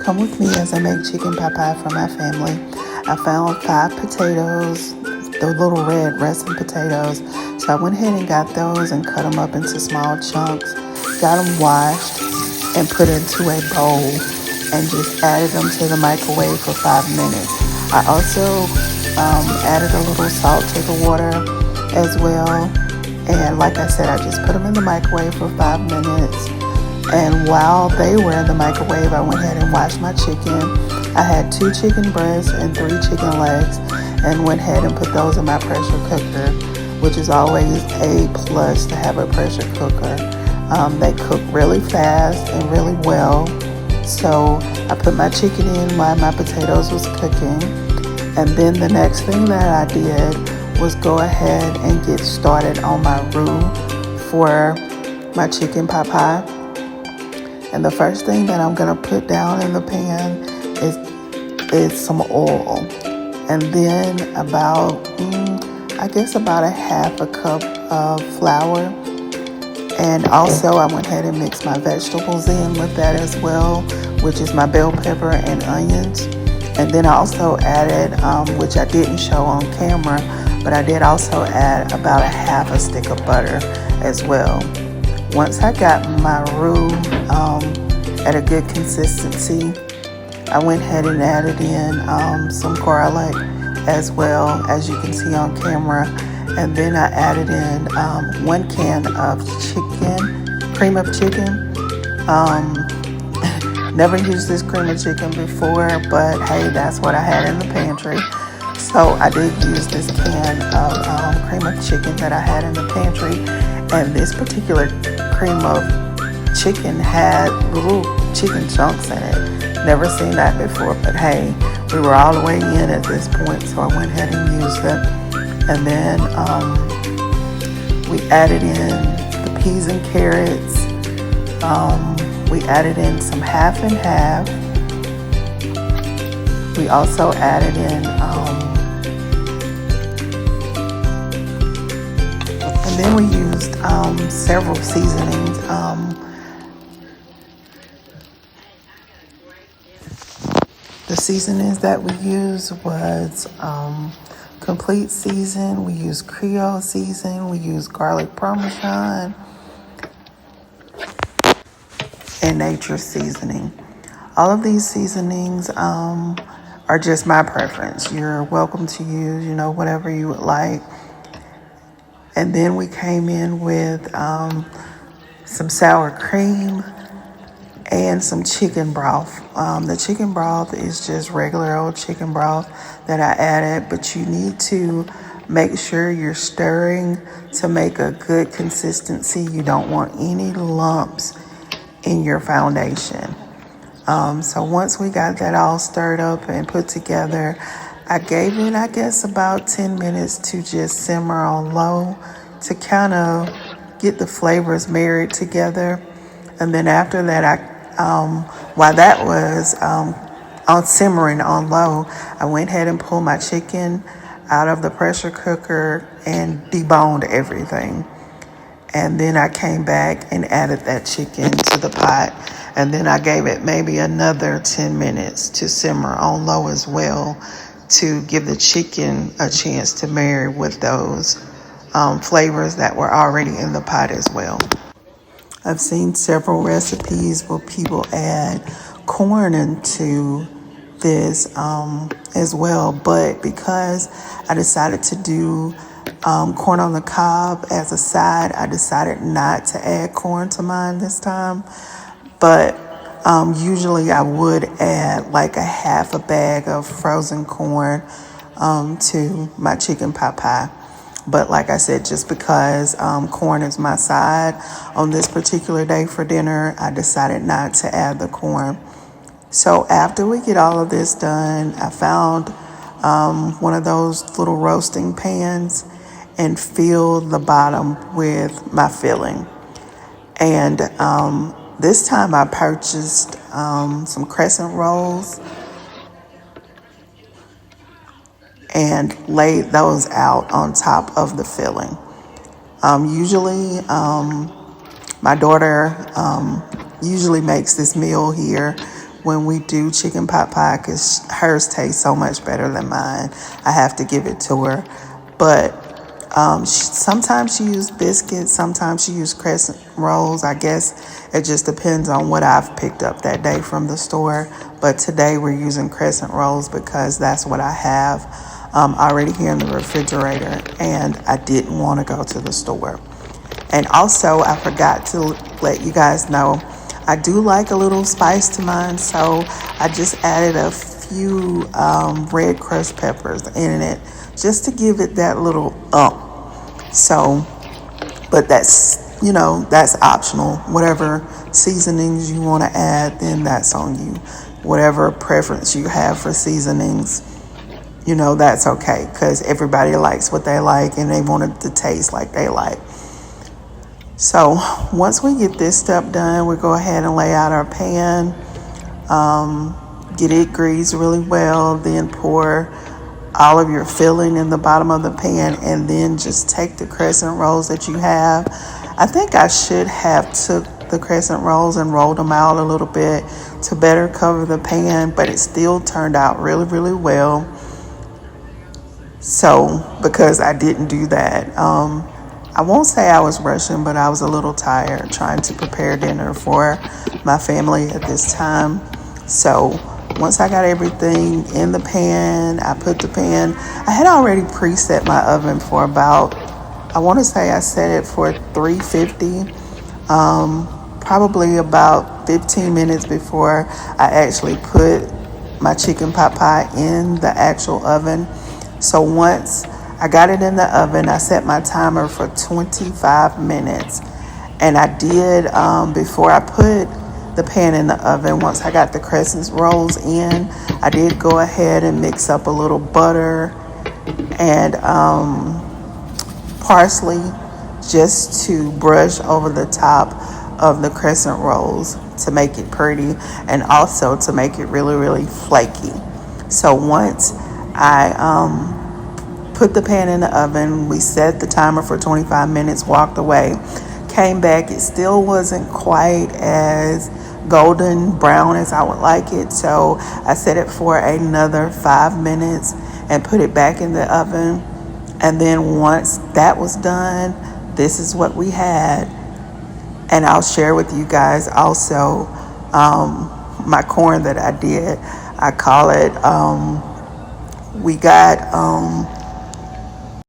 come with me as I make chicken pot pie for my family. I found 5 potatoes, the little red russet potatoes. So I went ahead and got those and cut them up into small chunks. Got them washed and put into a bowl and just added them to the microwave for 5 minutes. I also added a little salt to the water as well. And like I said, I just put them in the microwave for 5 minutes. And while they were in the microwave, I went ahead and washed my chicken. I had 2 chicken breasts and 3 chicken legs and went ahead and put those in my pressure cooker, which is always a plus to have a pressure cooker. They cook really fast and really well. So I put my chicken in while my potatoes was cooking. And then the next thing that I did was go ahead and get started on my roux for my chicken pot pie. And the first thing that I'm gonna put down in the pan is some oil. And then about a half a cup of flour. And also I went ahead and mixed my vegetables in with that as well, which is my bell pepper and onions. And then I also added, which I didn't show on camera, but I did also add about a half a stick of butter as well. Once I got my roux at a good consistency, I went ahead and added in some garlic as well, as you can see on camera. And then I added in 1 can of cream of chicken. Never used this cream of chicken before, but hey, that's what I had in the pantry. So I did use this can of cream of chicken that I had in the pantry. And this particular cream of chicken had little chicken chunks in it. Never seen that before, but hey, we were all the way in at this point, so I went ahead and used it. And then we added in the peas and carrots. We added in some half and half. We also added in, and then we used several seasonings. The seasonings that we used was complete season. We used Creole season. We used garlic parmesan and nature seasoning. All of these seasonings are just my preference. You're welcome to use, whatever you would like. And then we came in with some sour cream and some chicken broth. The chicken broth is just regular old chicken broth that I added, but you need to make sure you're stirring to make a good consistency. You don't want any lumps in your foundation. So once we got that all stirred up and put together, I gave it, about 10 minutes to just simmer on low to kind of get the flavors married together. And then after that, while that was on simmering on low, I went ahead and pulled my chicken out of the pressure cooker and deboned everything. And then I came back and added that chicken to the pot. And then I gave it maybe another 10 minutes to simmer on low as well to give the chicken a chance to marry with those flavors that were already in the pot as well. I've seen several recipes where people add corn into this as well, but because I decided to do corn on the cob as a side, I decided not to add corn to mine this time. But usually I would add like a half a bag of frozen corn to my chicken pot pie. But like I said, just because corn is my side on this particular day for dinner, I decided not to add the corn. So after we get all of this done, I found one of those little roasting pans and filled the bottom with my filling. And this time I purchased some crescent rolls and laid those out on top of the filling. Usually, my daughter usually makes this meal here when we do chicken pot pie because hers tastes so much better than mine. I have to give it to her. But sometimes she uses biscuits, sometimes she uses crescent rolls. I guess it just depends on what I've picked up that day from the store. But today we're using crescent rolls because that's what I have already here in the refrigerator, and I didn't want to go to the store. And also, I forgot to let you guys know, I do like a little spice to mine, so I just added a few red crushed peppers in it just to give it that little So, but that's optional. Whatever seasonings you want to add, then that's on you. Whatever preference you have for seasonings, that's okay because everybody likes what they like and they want it to taste like they like. So once we get this step done, we go ahead and lay out our pan, get it greased really well, then pour all of your filling in the bottom of the pan, and then just take the crescent rolls that you have. I think I should have took the crescent rolls and rolled them out a little bit to better cover the pan, but it still turned out really, really well. So, because I didn't do that, I won't say I was rushing, but I was a little tired trying to prepare dinner for my family at this time. So, once I got everything in the pan, I had already preset my oven for about, I want to say I set it for 350, probably about 15 minutes before I actually put my chicken pot pie in the actual oven. So once I got it in the oven, I set my timer for 25 minutes. And I did, before I put the pan in the oven, once I got the crescent rolls in, I did go ahead and mix up a little butter and parsley just to brush over the top of the crescent rolls to make it pretty and also to make it really, really flaky. So once I put the pan in the oven, we set the timer for 25 minutes, walked away, came back. It still wasn't quite as golden brown as I would like it, so I set it for another 5 minutes and put it back in the oven. And then once that was done, this is what we had. And I'll share with you guys also my corn that I did. I call it, we got